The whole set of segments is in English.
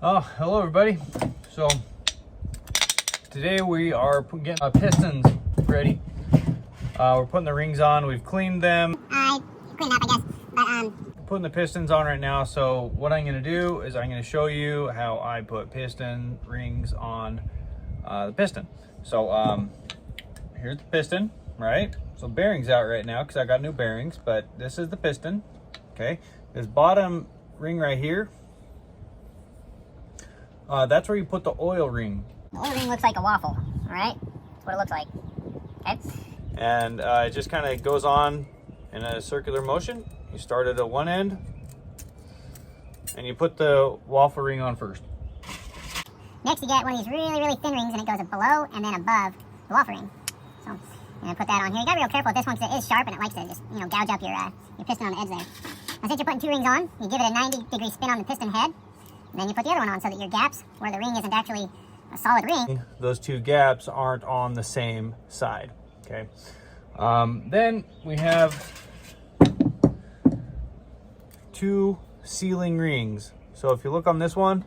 Oh, hello everybody. So today we are getting our pistons ready. We're putting the rings on. We've cleaned them. Cleaned up, I guess. But Putting the pistons on right now. So what I'm going to do is I'm going to show you how I put piston rings on the piston. So here's the piston, right? So bearings out right now because I got new bearings, but this is the piston. Okay, this bottom ring right here. That's where you put the oil ring. the oil ring looks like a waffle, all right? That's what it looks like, okay? And it just kind of goes on in a circular motion. You start at one end, and you put the waffle ring on first. Next, you get one of these really, really thin rings, and it goes below and then above the waffle ring. So, I'm gonna put that on here. You gotta be real careful with this one because it is sharp and it likes to just, gouge up your piston on the edge there. Now, since you're putting two rings on, you give it a 90-degree spin on the piston head, and then you put the other one on so that your gaps, where the ring isn't actually a solid ring, those two gaps aren't on the same side, okay? Then we have two sealing rings. So if you look on this one,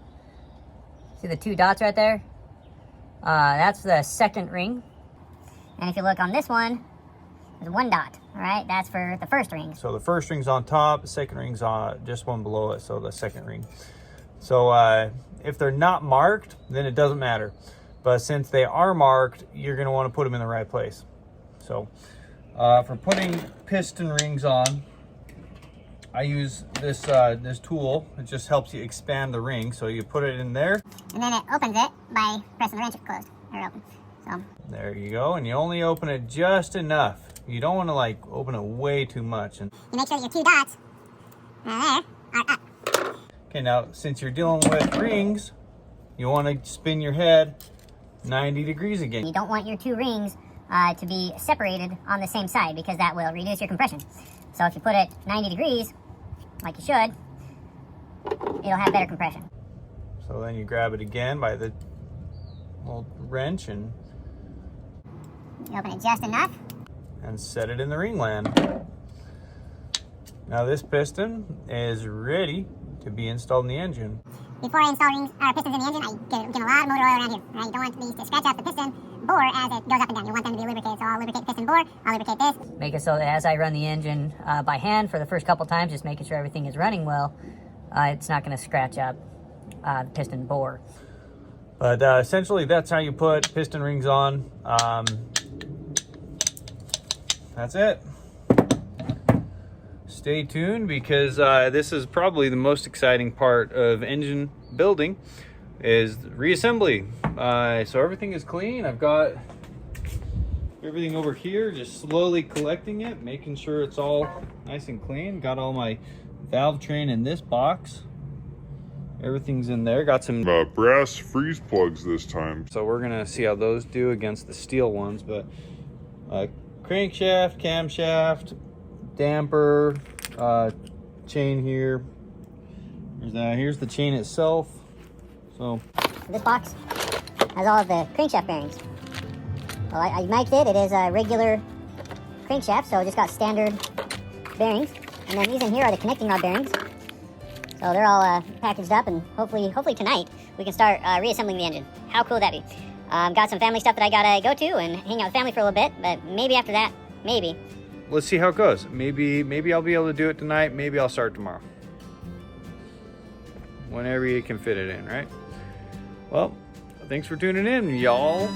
see the two dots right there? That's the second ring. and if you look on this one, there's one dot, all right? That's for the first ring. so the first ring's on top, the second ring's on just one below it, so the second ring. So if they're not marked, then it doesn't matter. But since they are marked, you're gonna wanna put them in the right place. So for putting piston rings on, I use this this tool. It just helps you expand the ring. So you put it in there. And then it opens it by pressing the wrench closed, or open. So There you go. And you only open it just enough. You don't wanna like open it way too much. And you make sure that your two dots there are up. okay, now since you're dealing with rings, you wanna spin your head 90 degrees again. You don't want your two rings to be separated on the same side because that will reduce your compression. So if you put it 90 degrees, like you should, it'll have better compression. So then you grab it again by the little wrench and You open it just enough. set it in the ringland. Now this piston is ready to be installed in the engine. Before I install pistons in the engine, I get a lot of motor oil around here. Right? You don't want these to scratch out the piston bore as it goes up and down. You want them to be lubricated. So I'll lubricate the piston bore, I'll lubricate this. Make it so that as I run the engine by hand for the first couple times, just making sure everything is running well, it's not going to scratch up the piston bore. But essentially that's how you put piston rings on. That's it. Stay tuned because this is probably the most exciting part of engine building is reassembly. So everything is clean. I've got everything over here, just slowly collecting it, making sure it's all nice and clean. Got all my valve train in this box. Everything's in there. Got some brass freeze plugs this time. so we're gonna see how those do against the steel ones. But crankshaft, camshaft, damper, chain here. Here's the chain itself. So This box has all of the crankshaft bearings. Well, I mic'd it. It is a regular crankshaft, so it just got standard bearings. And then these in here are the connecting rod bearings. So they're all packaged up, and hopefully tonight we can start reassembling the engine. How cool would that be? Got some family stuff that I gotta go to and hang out with family for a little bit, but maybe after that, maybe. let's see how it goes. Maybe I'll be able to do it tonight. Maybe I'll start tomorrow. Whenever you can fit it in, right? Well, thanks for tuning in, y'all.